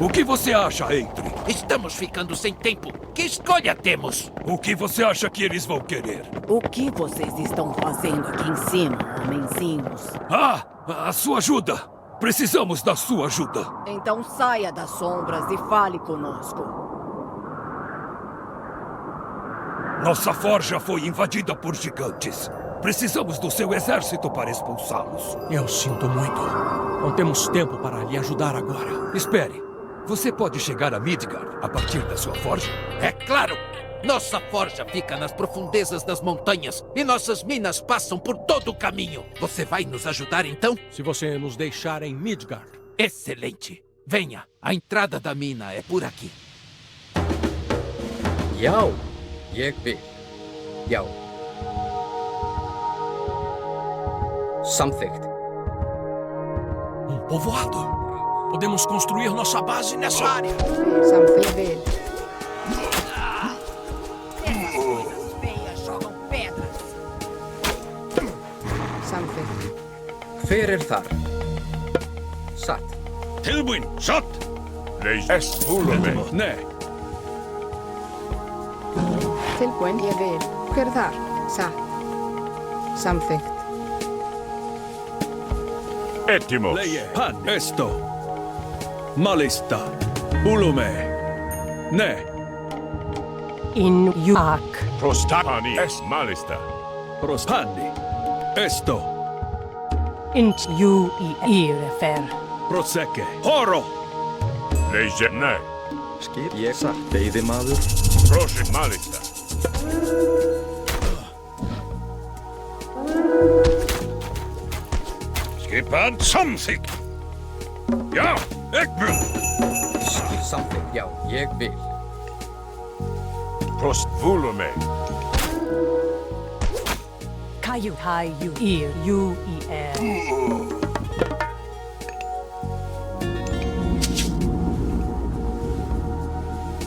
O que você acha, Entre? Estamos ficando sem tempo. Que escolha temos? O que você acha que eles vão querer? O que vocês estão fazendo aqui em cima, homenzinhos? Ah, a sua ajuda! Precisamos da sua ajuda! Então saia das sombras e fale conosco. Nossa forja foi invadida por gigantes. Precisamos do seu exército para expulsá-los. Eu sinto muito. Não temos tempo para lhe ajudar agora. Espere. Você pode chegar a Midgard a partir da sua forja? É claro! Nossa forja fica nas profundezas das montanhas e nossas minas passam por todo o caminho. Você vai nos ajudar então? Se você nos deixar em Midgard. Excelente! Venha, a entrada da mina é por aqui. Já, ég vil. Já. Samþykkt. Povoado. Podemos construir nossa base nessa área. Samþykkt. Essas feias jogam pedras. Samþykkt. Hver þar? Satt. Tilbúin, satt! Né. Tilbúin, ég vil. Hver er þar? Satt. Samþykkt. Ettimos. Leie. Han. Esto. Malista. Ulume. Ne. In Juak. Prostapani es malista. Prospandi. Esto. Int ju i Irefer. Proseke. Horo. Leise ne. Skip. Ég satt. Veiðimaður. Prosit malista. Skipan samþykkt! Já, Eggbjörn! Samþykkt. Já, ég vil. Prost vulume. Kaju haju ir ju i er.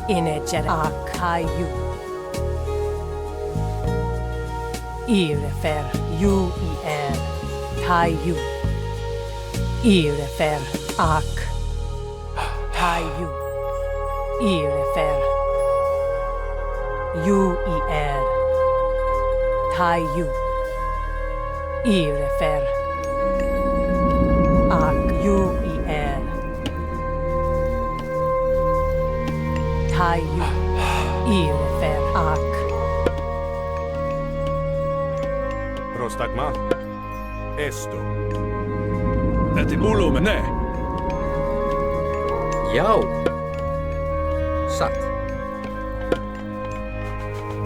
Ineger ak haju. Irefer ju i er. Haju. Irefer ak. Haju. Irefer. Ju i er. Haju. Irefer. Ak ju i er. Haju. Irefer ak. Prostagma. Esto. Täti Ulume. Ne. Já. Satt.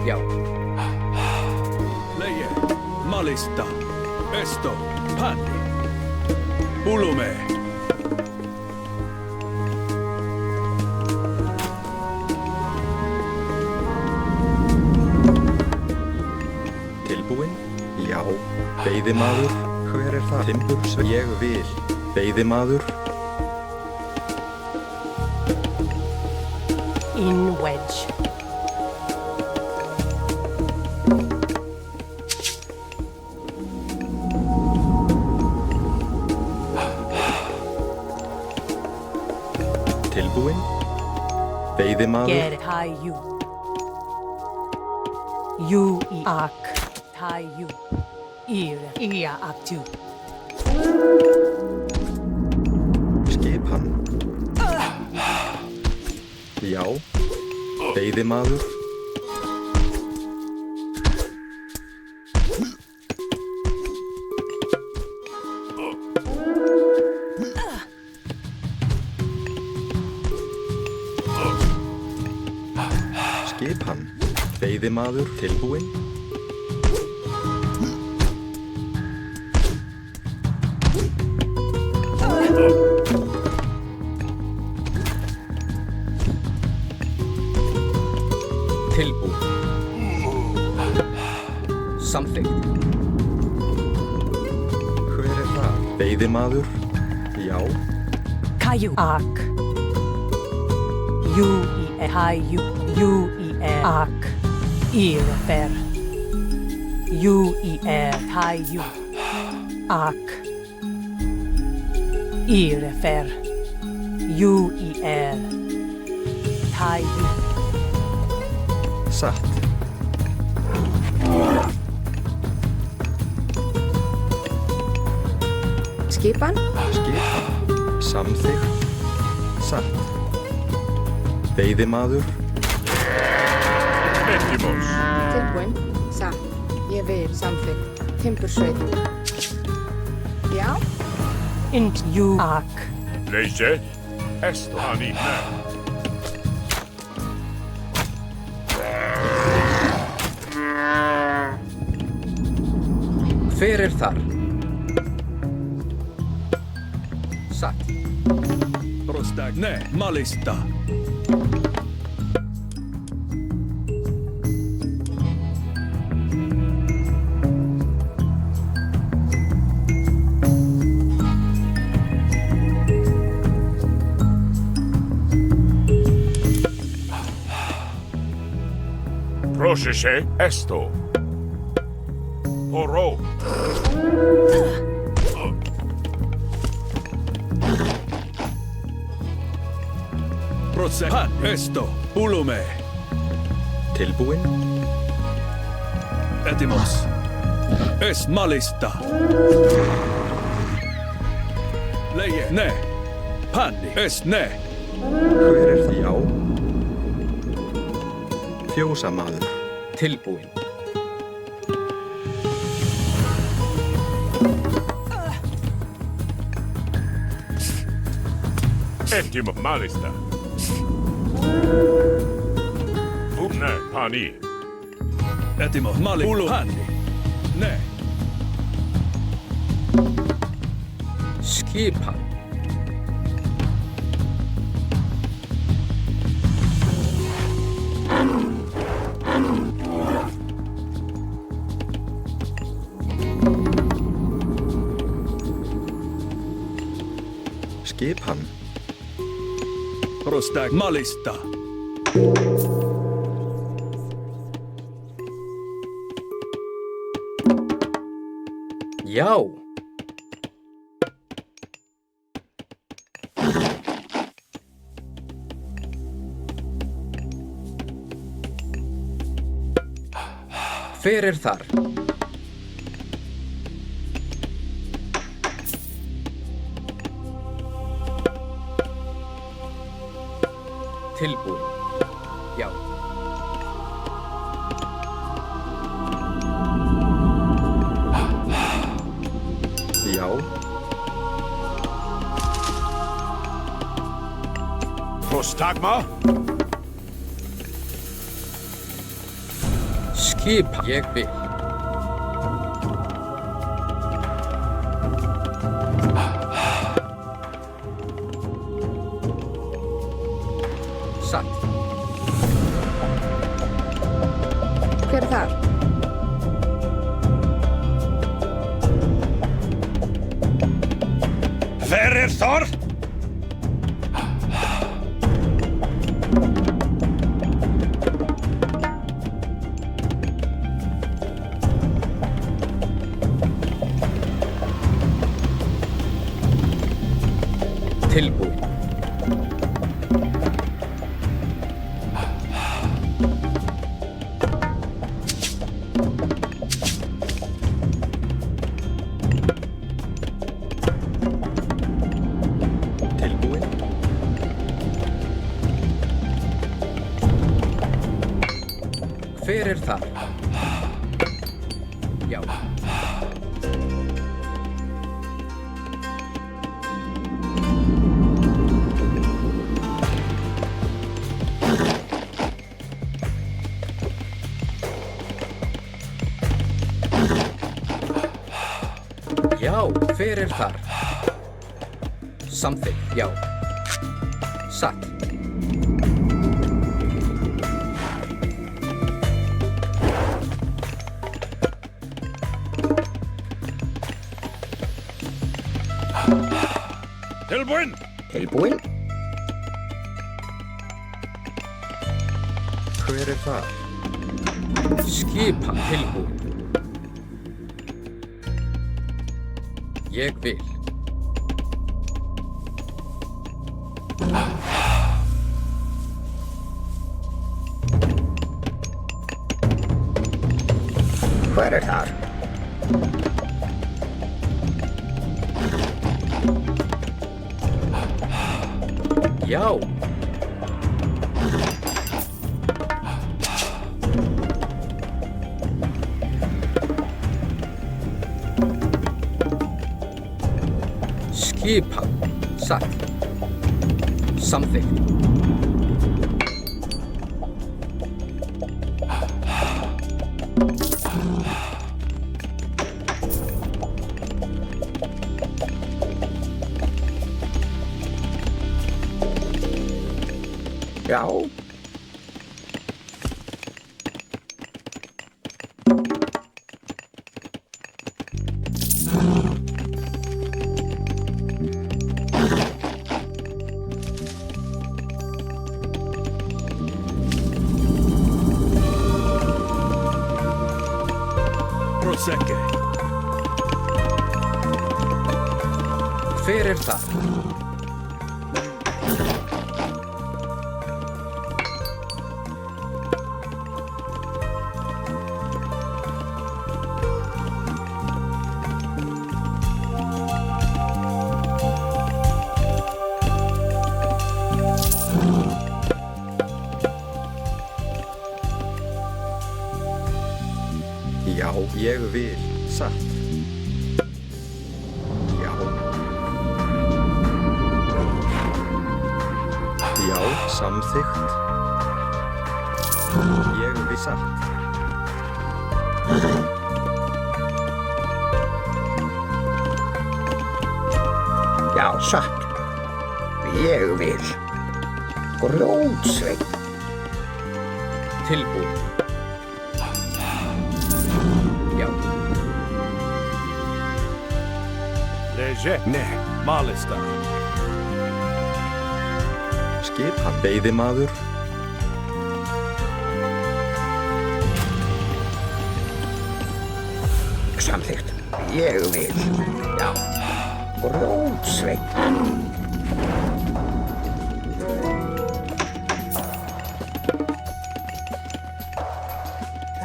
Já. Leie. Malista. Esto. Pandi. Ulume. Tilbúin? Já. Veiðimaður. Hver er það? Timburs. Ég vil. Veiðimaður. In wedge. Tilbúin? Veiðimaður. Get haju. Ju i ak. Haju. Ire. Ia aktu. Skipan. Já. Veiðimaður. Skipan. Veiðimaður. Tilbúin. Tilbúin. Samþykkt. Hver er það? Veiðimaður. Já. Kaju ak. Ju i e haju. Ju i e ak. Irefer. Ju i e haju. Ak. Irefer. J-U-I-R. Tæju. Satt. Skipan. Skipan. Samþykkt. Satt. Veiðimaður. Edimos. Tilbúin. Satt. Ég vil. Samþykkt. Timbursveit. Já. Int ju-ak. Leise. Esto. Pani. Ne. Hver þar? Satt. Prostak. Ne, malista. Proszę się. Esto. Oro. Prostak. Han. Esto. Ulume. Tilbúin. Etimos. Es malista. Leie. Ne. Panni. Es ne. Hver því já? Fjósamaður. Tilbúin. Etimo. Malista. Ne. Pani. Etimos. Mali. Ulu. Hanni. Ne. Skipan. Skipan. Prostak. Malista. Já. Hver þar? Tilbúin. Já. Já. Prostagma. Skipan. Ég vil. Satt. Hver þar? Hver þar? Tilbúin. Tilbúin. Hver þar? Já. Já, hver þar? Samþykkt, já. Satt. Tilbúin. Tilbúin. Hver það? Skipan tilbúin. Ég vil. Hver þar? Já. Skipan. Satt. Samþykkt. Já. Prosecche. Hver það? Já, ég vil. Satt. Já. Já, samþykkt. Ég vil satt. Já, satt. Ég vil. Grjótsveinn. Tilbúin. Já. Ležetne, Malista. Skipan. Veiðimaður. Samþykkt. Ég vil. Já. Grjótsveinn.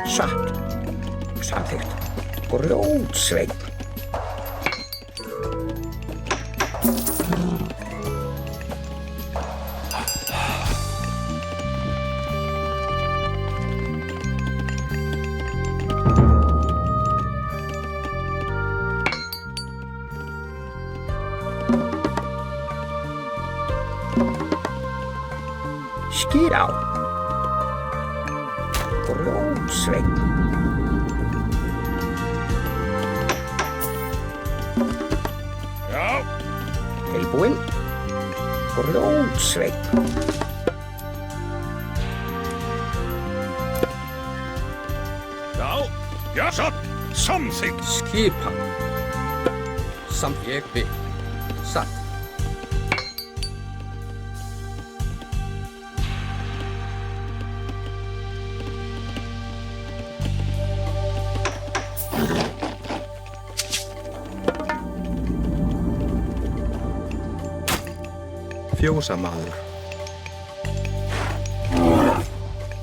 Satt. Samþykkt. Grjótsveinn. Skýrá. Grjótsveinn. Já. Tilbúinn. Grjótsveinn. Já. Já, satt. Samþykkt. Skipan. Samt ég vil. Satt. Fjósamaður.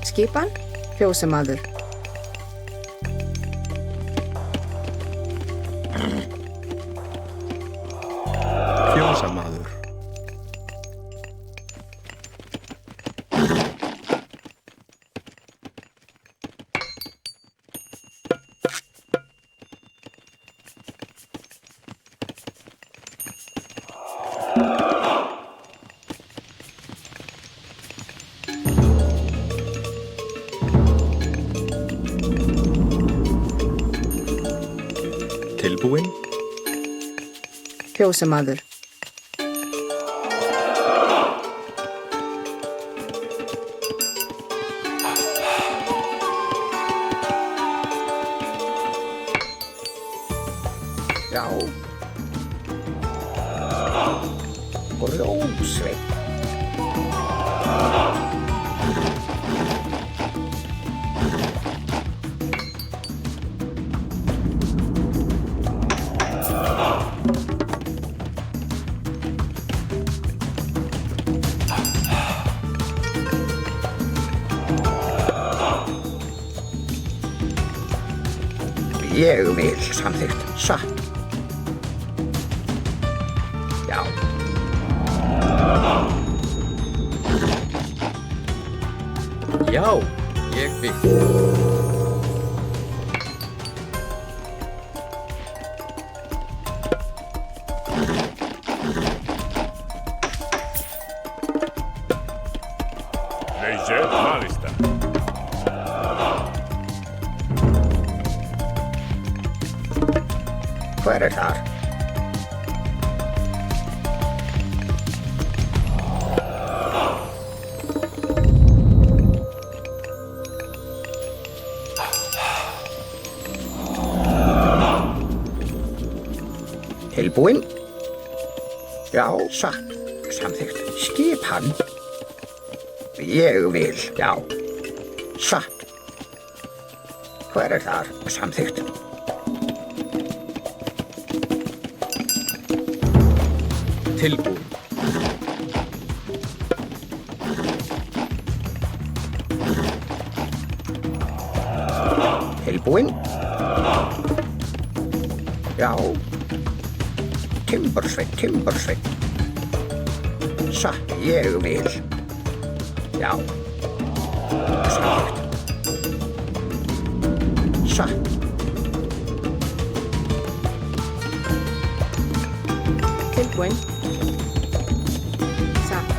Skipan, fjósamaður. Fjósamaður. Tilbúin. Fjósamaður. Já. Grjótsveinn. Ég vil. Samþykkt. Satt. Já. Já, ég vil. Leyse Malista. Hver þar? Tilbúinn? Já, satt. Samþykkt. Skipan? Ég vil. Já. Satt. Hver þar? Samþykkt. Tilbúin. Tilbúinn? Já. Timbursveit. Satt. Ég vil. Já. Samþykkt. Satt. Tilbúinn. Satt.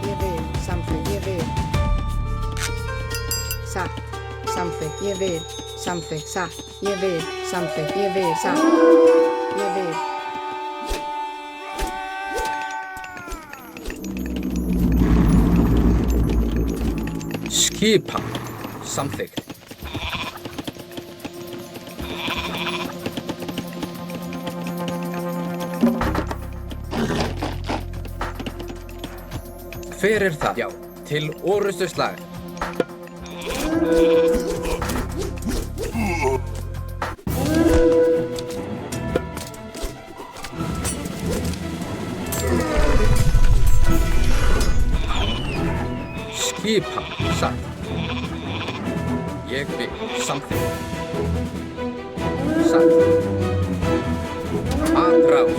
Ég vil. Samþykkt. Ég vil. Satt. Samþykkt. Ég vil. Samþykkt. Satt. Ég vil. Samþykkt. Ég vil. Satt. Ég vil. Skipan. Samþykkt. Hver það? Já, til orrustu slag. Skipan. Satt. Ég vil. Samþykkt. Satt. Atrás.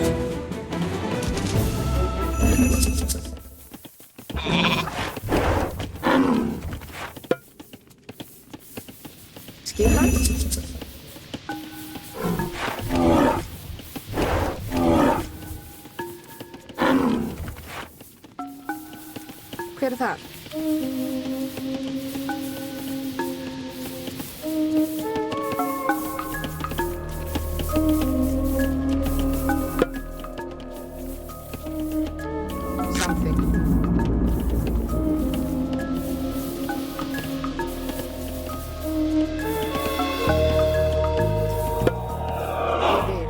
Skipan? Hver þar? Samþykkt. Ég vil.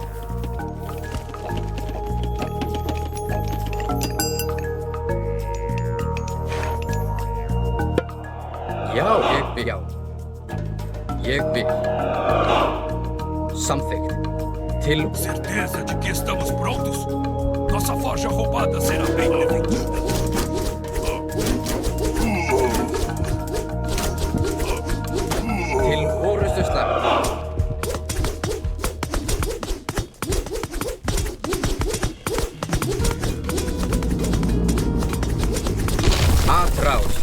Já, ég vil. Já. Ég vil. Samþykkt. Til Certeza de que estamos prontos? Nossa forja roubada será bem defendida. Til orrustu slag. Atrás.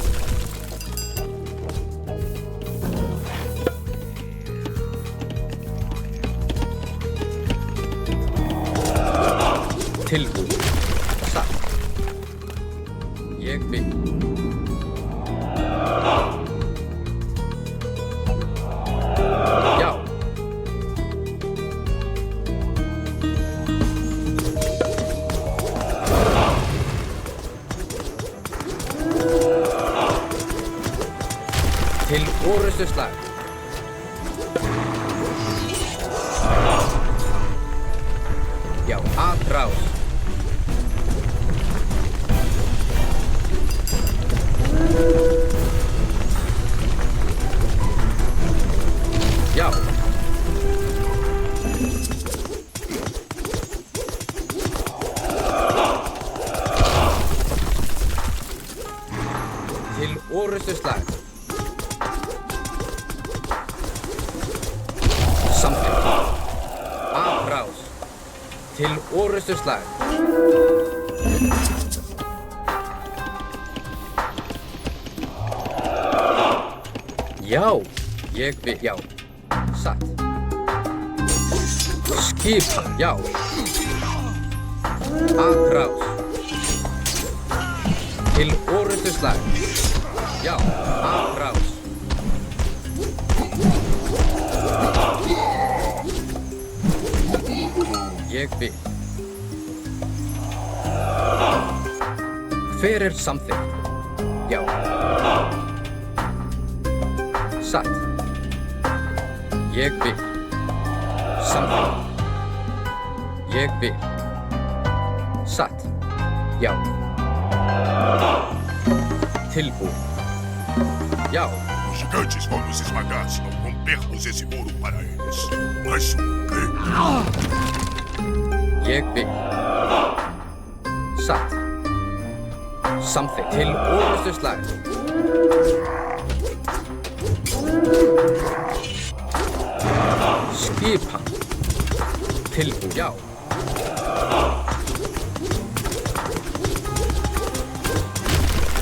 Tilbúin. Satt. Ég vil. Já. Til orrustu slag. Já, atrás. Já. Til orrustu slag. til orrustuslag. Já, ég vil, já, satt. Skipa, já. Akrás. Til orrustuslag. Já, akrás. Ég vil. Hver samþykkt? Já. Satt. Ég vil. Samþykkt. Ég vil. Satt. Já. Tilbúin. Já. Os gigantes vão nos esmagar se não rompermos esse muro para eles. Mas o quê? Ég vil. Satt. Samþykkt. Til orrustuslag. Skipan. Tilbúin. Já.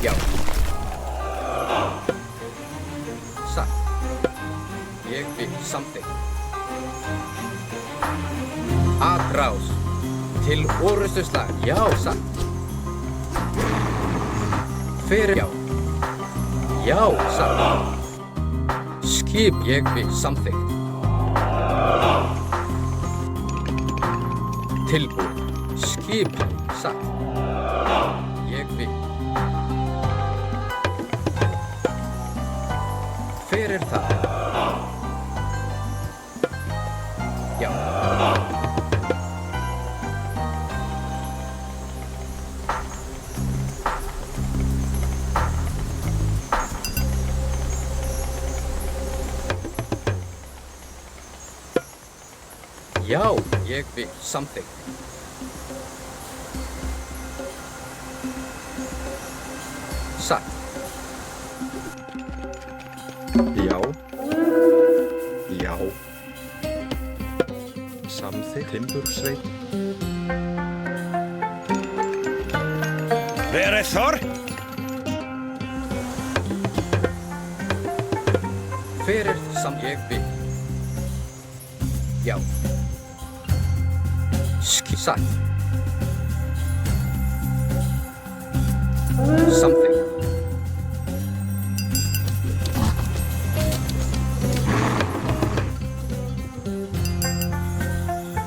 Já. Satt. Ég vil. Samþykkt. Akrás. Til orrustuslag. Já, satt. Fyrir. Já. Já, satt. Skip. Ég vil. Samþykkt. Tilbúin. Skipan. Satt. Ég vil. Fyrir það. Já. Já, ég vil. Samþykkt. Satt. Já. Já. Samþykkt. Timbursveit. Verethor? Fyrir sam ég vil. Já. Satt. Samþykkt.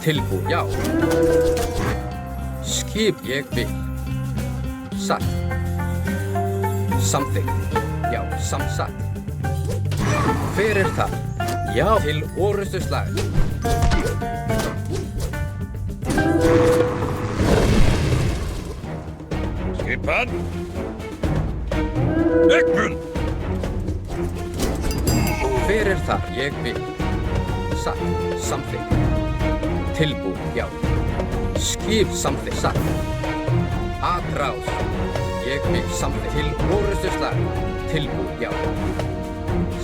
Tilbúin. Já. Skip. Ég vil. Satt. Samþykkt. Já, satt. Fyrir það. Já. Til orrustuslag. Skipan? Ekmun! Fyrir það. Ég vil. Satt. Samþykkt. Tilbúin. Já. Skip. Samþykkt. Satt. Akrás. Ég vil. Samþykkt. Til orrustuslag. Tilbúin. Já.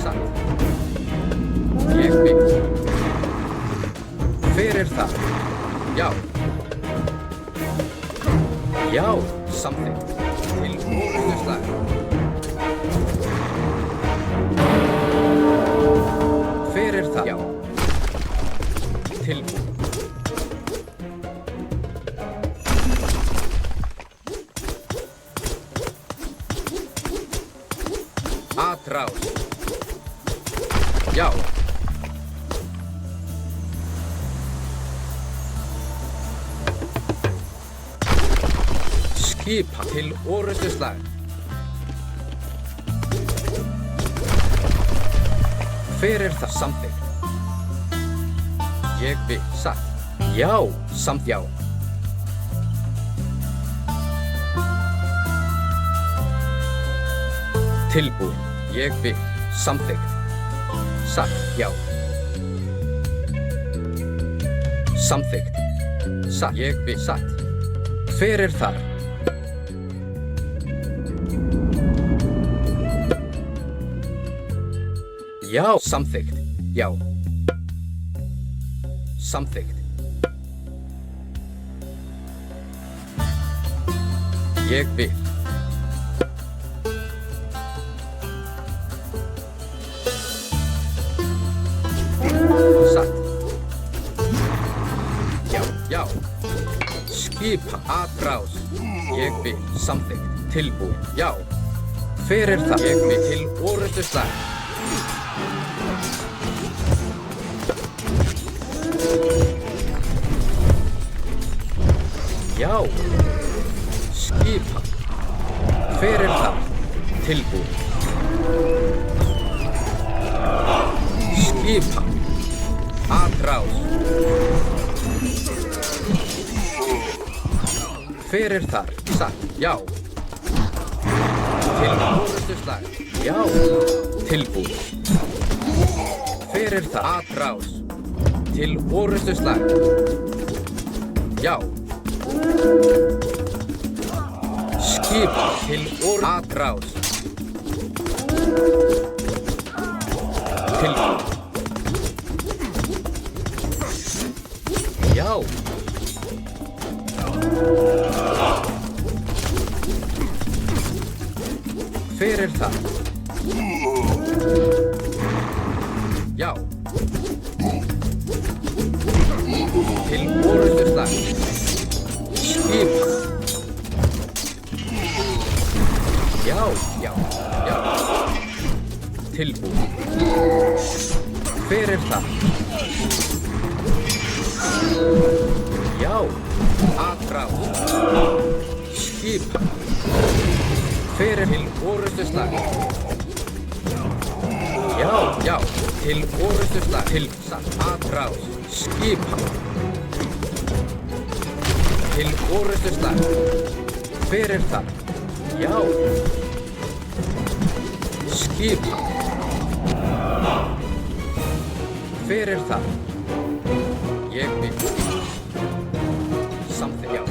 Satt. Ég vil. Fyrir það. Já. Já. Samþykkt. Til orrustuslag. Fyrir það. Já. Tilbúin. Akrás. Já. Skipa. Til orrustuslag. Fyrir það. Samþykkt. Ég vil. Satt. Já. Samt. Já. Tilbúin. Ég vil. Samþykkt. Satt. Já. Samþykkt. Satt. Ég vil. Satt. Fyrir þar. Já. Samþykkt. Já. Samþykkt. Ég vil. Satt. Já, já. Skipa atrás. Ég vil. Samþykkt. Tilbúin. Já. Hver er það? Ég vil til orrustu slag. Já. Skipa. Hver er það? Tilbúin. Skipa. Atrás. Hver er þar? Satt. Já. Til orrustu slag. Já. Tilbúin. Hver er það? Atrás. Til orrustu slag. Já. Skipa til atrás. Tilbúin. Já. Hver er það? Já. Til orrustu slag. Skipa. Já, já, já. Tilbúin. Hver er það? Já. Atrás. Skipa. Hver er til orrustu slag? Já, já. Til orrustu slag. Til satt. Atrás. Skipa. Til orrustu slag. Hver er það? Já. Skipa. Hver er það? Ég vil. Samþykkt. Já.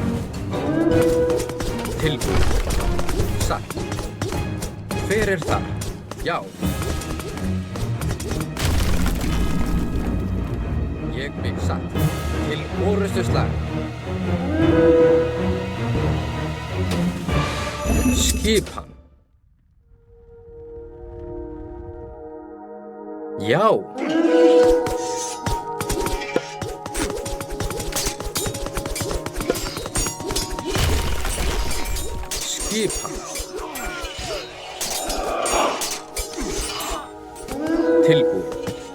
Tilbúin. Satt. Hver er það? Já. Ég vil. Satt. Til orrustu slag. Skipan. Já. Skipan. Tilbúin.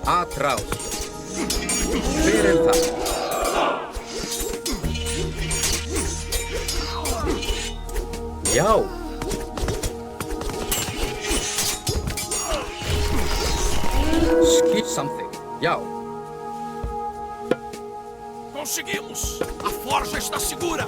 Atrás. Hver er það? Já. Something. Já. Conseguimos! A forja está segura!